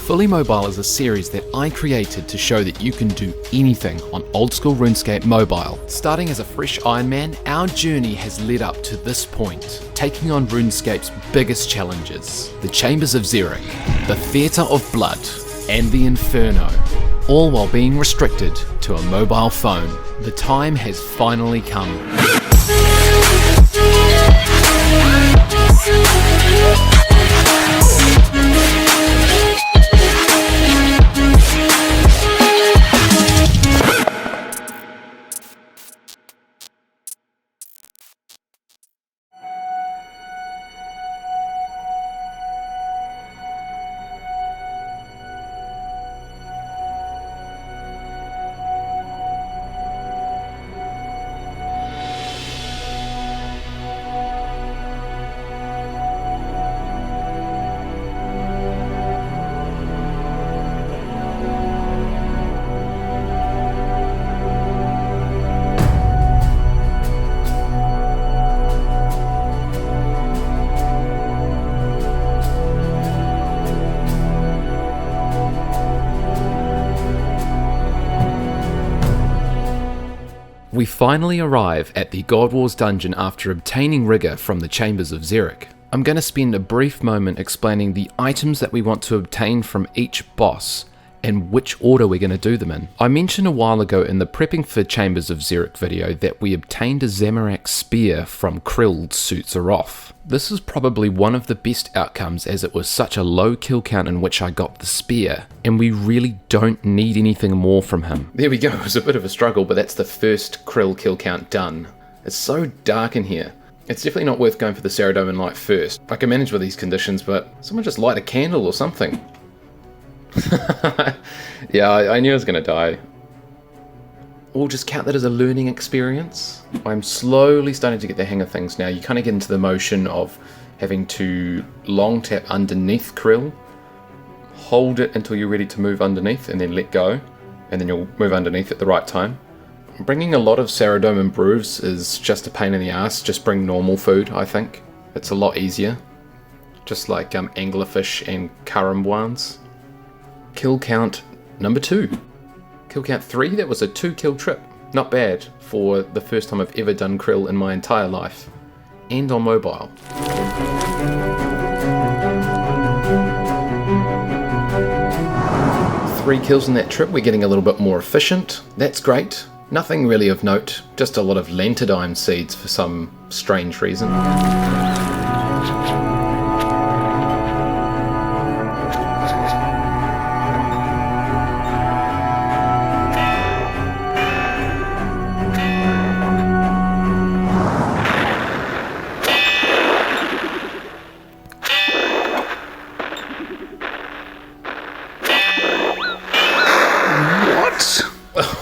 Fully Mobile is a series that I created to show that you can do anything on old school RuneScape mobile. Starting as a fresh ironman, our journey has led up to this point, taking on RuneScape's biggest challenges, the Chambers of Xeric, the Theatre of Blood, and the Inferno, all while being restricted to a mobile phone. The time has finally come. We finally arrive at the Godwars dungeon after obtaining Rigor from the Chambers of Xeric. I'm going to spend a brief moment explaining the items that we want to obtain from each boss and which order we're going to do them in. I mentioned a while ago in the Prepping for Chambers of Xeric video that we obtained a Zamorak spear from Krill's Tsutsaroth. This is probably one of the best outcomes as it was such a low kill count in which I got the spear, and we really don't need anything more from him. There we go, it was a bit of a struggle, but that's the first Krill kill count done. It's so dark in here. It's definitely not worth going for the Saradomin light first. I can manage with these conditions, but someone just light a candle or something. Yeah, I knew I was going to die. We'll just count that as a learning experience. I'm slowly starting to get the hang of things now. You kind of get into the motion of having to long tap underneath Krill, hold it until you're ready to move underneath, and then let go, and then you'll move underneath at the right time. Bringing a lot of Saradomin brews is just a pain in the ass. Just bring normal food, I think. It's a lot easier. Just like anglerfish and karambwans. Kill count number 2. Kill count 3, that was a 2 kill trip. Not bad for the first time I've ever done Krill in my entire life. And on mobile. Three kills in that trip, we're getting a little bit more efficient. That's great. Nothing really of note, just a lot of Lantidime seeds for some strange reason.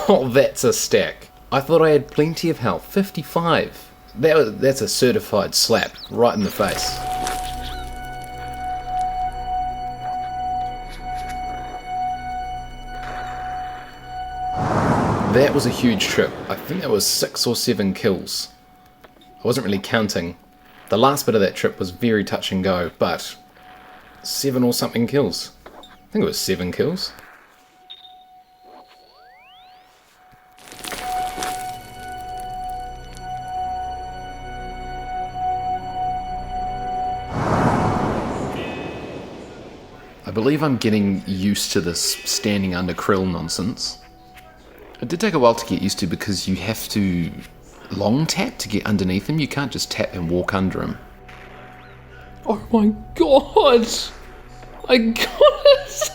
Oh, that's a stack. I thought I had plenty of health. 55. That's a certified slap right in the face. That was a huge trip. I think that was 6 or 7 kills. I wasn't really counting. The last bit of that trip was very touch and go, but 7 or something kills. I think it was 7 kills. I believe I'm getting used to this standing under Krill nonsense. It did take a while to get used to because you have to long tap to get underneath him. You can't just tap and walk under him. Oh my god! I got it!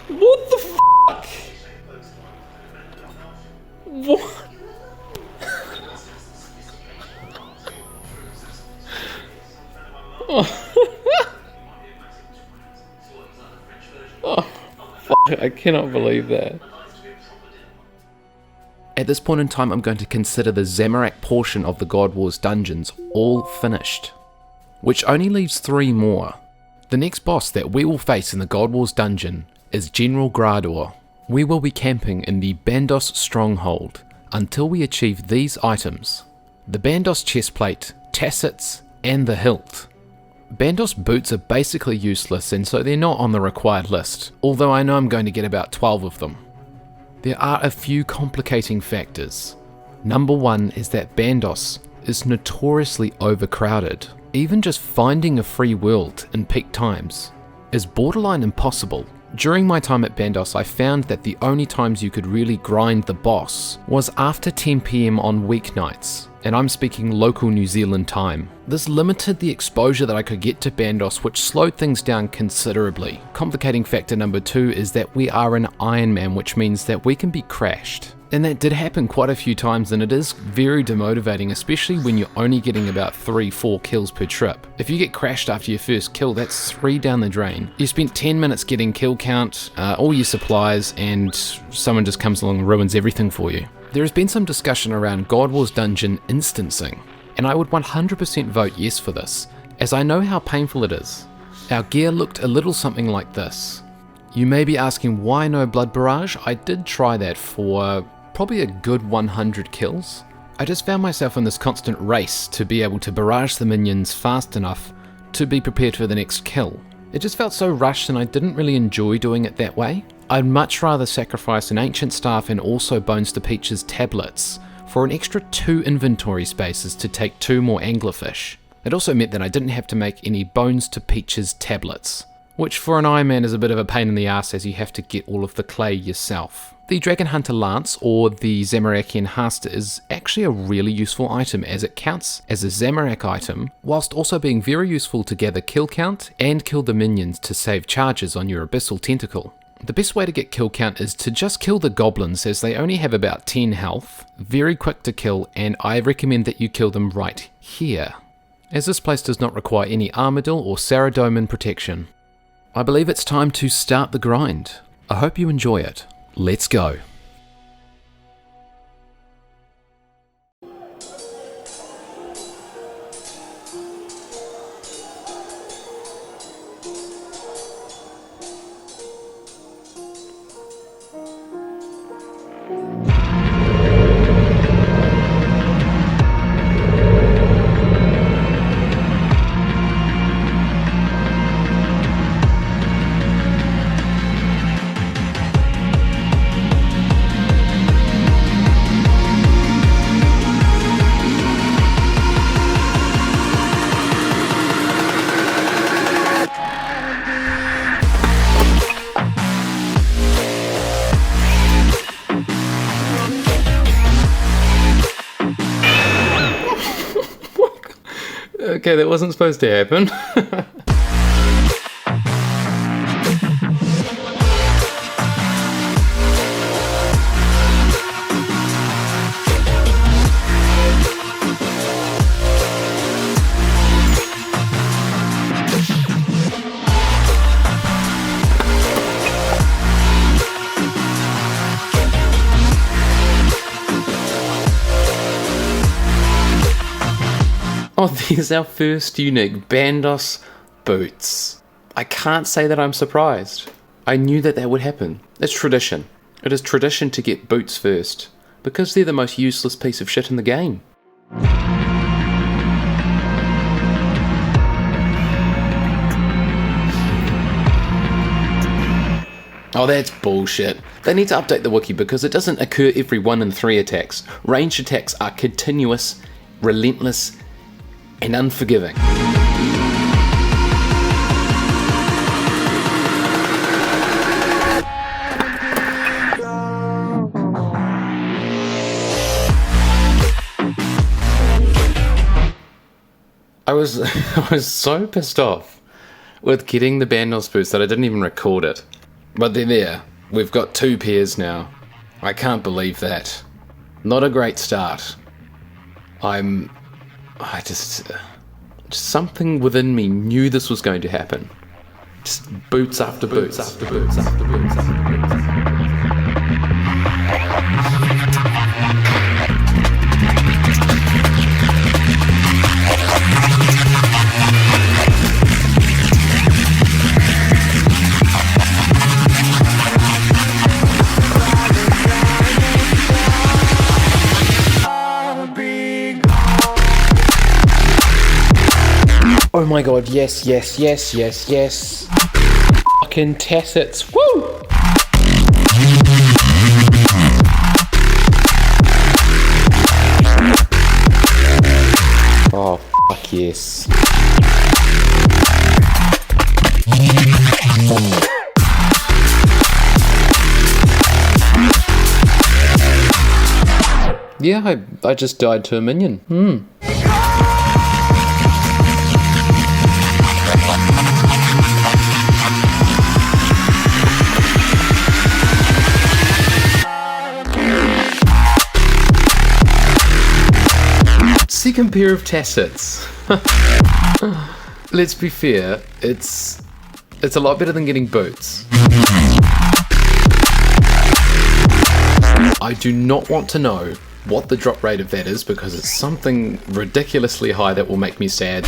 What the fuck? What? Oh. Oh, fuck, I cannot believe that. At this point in time, I'm going to consider the Zamorak portion of the Godwars dungeons all finished, which only leaves 3 more. The next boss that we will face in the Godwars dungeon is General Graardor. We will be camping in the Bandos stronghold until we achieve these items: the Bandos chestplate, tassets, and the hilt. Bandos boots are basically useless and so they're not on the required list, although I know I'm going to get about 12 of them. There are a few complicating factors. Number one is that Bandos is notoriously overcrowded. Even just finding a free world in peak times is borderline impossible. During my time at Bandos, I found that the only times you could really grind the boss was after 10 PM on weeknights, and I'm speaking local New Zealand time. This limited the exposure that I could get to Bandos, which slowed things down considerably. Complicating factor number two is that we are an ironman, which means that we can be crashed. And that did happen quite a few times, and it is very demotivating, especially when you're only getting about 3-4 kills per trip. If you get crashed after your first kill, that's 3 down the drain. You spent 10 minutes getting kill count, all your supplies, and someone just comes along and ruins everything for you. There has been some discussion around Godwars dungeon instancing, and I would 100% vote yes for this, as I know how painful it is. Our gear looked a little something like this. You may be asking why no blood barrage. I did try that for probably a good 100 kills. I just found myself in this constant race to be able to barrage the minions fast enough to be prepared for the next kill. It just felt so rushed and I didn't really enjoy doing it that way. I'd much rather sacrifice an ancient staff and also Bones to Peach's tablets for an extra 2 inventory spaces to take 2 more anglerfish. It also meant that I didn't have to make any Bones to Peach's tablets, which for an Ironman is a bit of a pain in the ass as you have to get all of the clay yourself. The Dragon Hunter Lance, or the Zamorakian Haster, is actually a really useful item as it counts as a Zamorak item, whilst also being very useful to gather kill count and kill the minions to save charges on your Abyssal Tentacle. The best way to get kill count is to just kill the goblins, as they only have about 10 health, very quick to kill, and I recommend that you kill them right here, as this place does not require any Armadil or Saradomin protection. I believe it's time to start the grind. I hope you enjoy it. Let's go. Okay, that wasn't supposed to happen. Oh, there's our first unique Bandos boots. I can't say that I'm surprised. I knew that that would happen. It's tradition. It is tradition to get boots first, because they're the most useless piece of shit in the game. Oh, that's bullshit. They need to update the wiki because it doesn't occur every 1 in 3 attacks. Ranged attacks are continuous, relentless, and unforgiving. I was so pissed off with getting the Bandos boost that I didn't even record it. But they're there. We've got 2 pairs now. I can't believe that. Not a great start. Just something within me knew this was going to happen. Just boots after boots after boots after boots after boots. Oh my god, yes, yes, yes, yes, yes. Fucking tassets, woo! Oh, fuck yes. Yeah, I just died to a minion. Second pair of tassets. Let's be fair, it's a lot better than getting boots. I do not want to know what the drop rate of that is because it's something ridiculously high that will make me sad.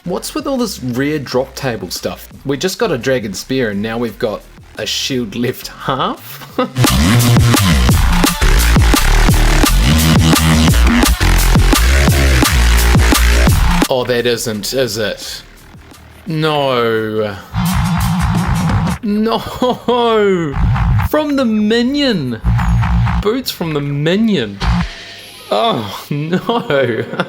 What's with all this rare drop table stuff? We just got a dragon spear and now we've got a shield left half? Oh, that isn't, is it? No. No! From the minion! Boots from the minion! Oh, no!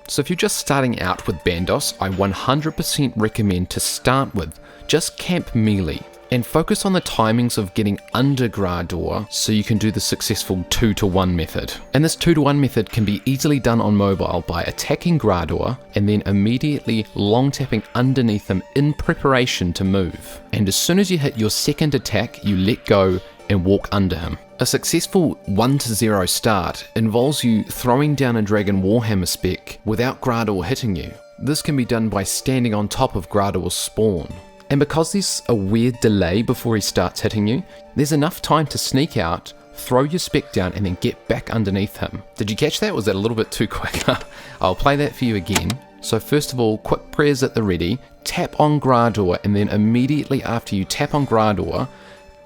So if you're just starting out with Bandos, I 100% recommend to start with just camp melee and focus on the timings of getting under Graardor so you can do the successful 2-to-1 method. And this 2-to-1 method can be easily done on mobile by attacking Graardor and then immediately long tapping underneath him in preparation to move. And as soon as you hit your second attack, you let go and walk under him. A successful 1-to-0 start involves you throwing down a Dragon Warhammer spec without Graardor hitting you. This can be done by standing on top of Graardor's spawn. And because there's a weird delay before he starts hitting you, there's enough time to sneak out, throw your spec down and then get back underneath him. Did you catch that? Was that a little bit too quick? I'll play that for you again. So first of all, quick prayers at the ready, tap on Graardor and then immediately after you tap on Graardor,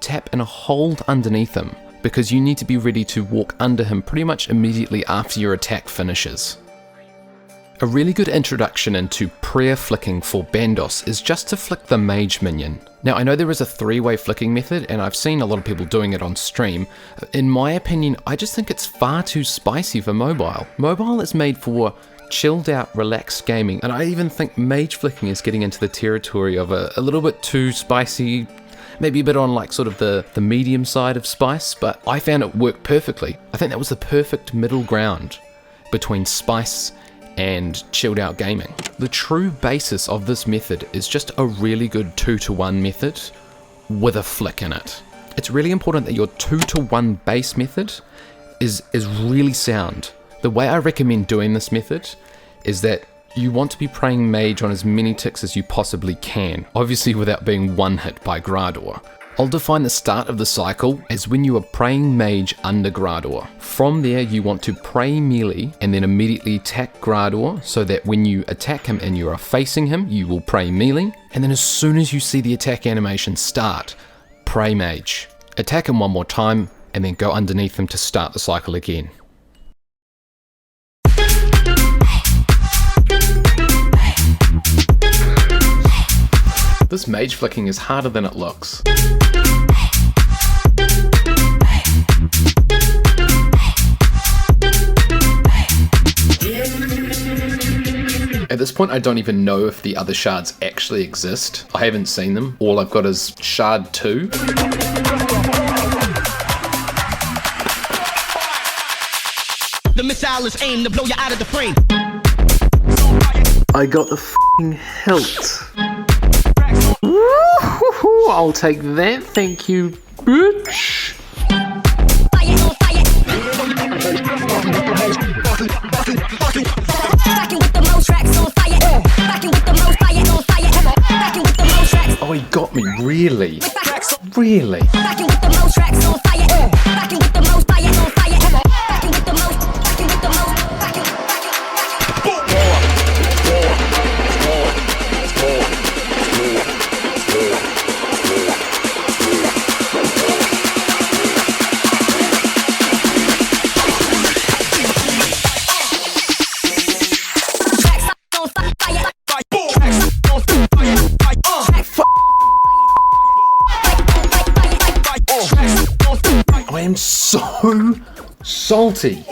tap and hold underneath him because you need to be ready to walk under him pretty much immediately after your attack finishes. A really good introduction into prayer flicking for Bandos is just to flick the mage minion. Now I know there is a 3-way flicking method and I've seen a lot of people doing it on stream. In my opinion, I just think it's far too spicy for mobile. Mobile is made for chilled out, relaxed gaming, and I even think mage flicking is getting into the territory of a little bit too spicy, maybe a bit on like sort of the medium side of spice, but I found it worked perfectly. I think that was the perfect middle ground between spice and chilled out gaming. The true basis of this method is just a really good 2-to-1 method with a flick in it. It's really important that your 2-to-1 base method is really sound. The way I recommend doing this method is that you want to be praying mage on as many ticks as you possibly can, obviously without being one hit by Graardor. I'll define the start of the cycle as when you are praying mage under Graardor. From there you want to pray melee and then immediately attack Graardor so that when you attack him and you are facing him, you will pray melee, and then as soon as you see the attack animation start, pray mage. Attack him one more time and then go underneath him to start the cycle again. This mage flicking is harder than it looks. At this point I don't even know if the other shards actually exist. I haven't seen them. All I've got is shard 2. The missile is aimed to blow you out of the frame. I got the f***ing hilt. Woo-hoo-hoo, I'll take that, thank you, bitch. Oh, he got me, really? Really? I'm so salty.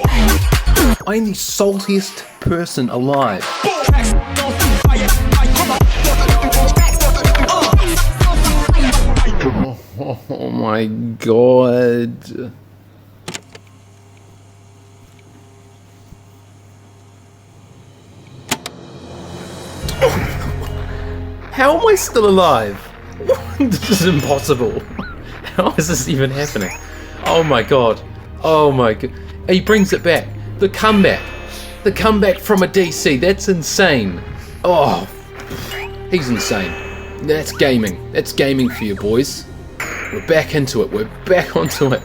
I'm the saltiest person alive. Oh my god. How am I still alive? This is impossible. How is this even happening? Oh my god. Oh my god. He brings it back. The comeback. The comeback from a DC. That's insane. Oh, he's insane. That's gaming. That's gaming for you, boys. We're back into it. We're back onto it.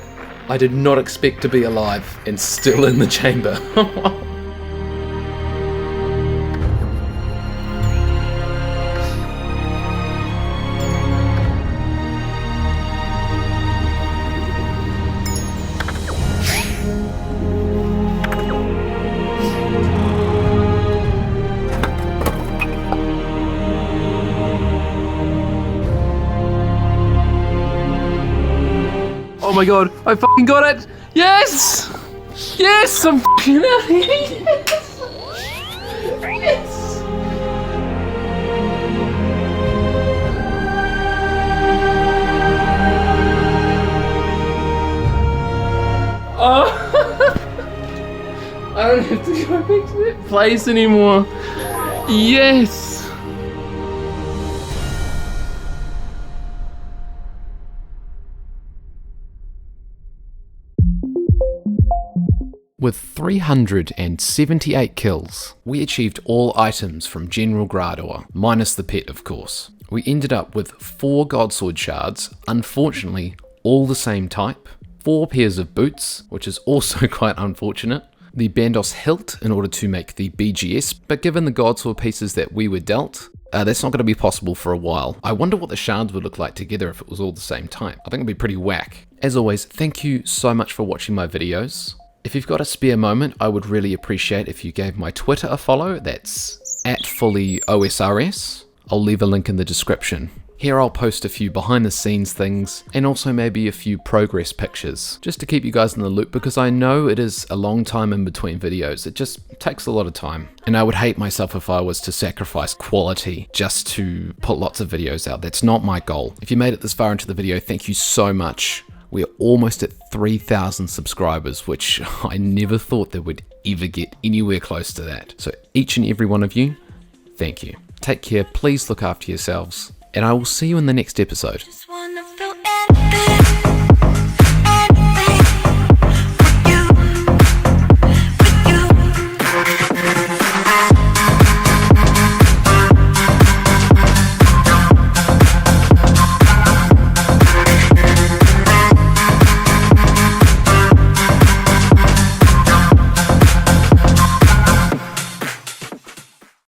I did not expect to be alive and still in the chamber. Oh my god, I fucking got it! Yes! Yes, I'm fucking out here! Yes! Yes! Oh! I don't have to go back to that place anymore. Yes! With 378 kills, we achieved all items from General Graardor, minus the pet of course. We ended up with 4 Godsword shards, unfortunately all the same type, 4 pairs of boots, which is also quite unfortunate, the Bandos Hilt in order to make the BGS, but given the Godsword pieces that we were dealt, that's not going to be possible for a while. I wonder what the shards would look like together if it was all the same type. I think it'd be pretty whack. As always, thank you so much for watching my videos. If you've got a spare moment, I would really appreciate if you gave my Twitter a follow. That's @fullyOSRS. I'll leave a link in the description. Here I'll post a few behind the scenes things and also maybe a few progress pictures just to keep you guys in the loop, because I know it is a long time in between videos. It just takes a lot of time, and I would hate myself if I was to sacrifice quality just to put lots of videos out. That's not my goal. If you made it this far into the video, thank you so much. We're almost at 3,000 subscribers, which I never thought that we'd ever get anywhere close to that. So each and every one of you, thank you. Take care, please look after yourselves, and I will see you in the next episode.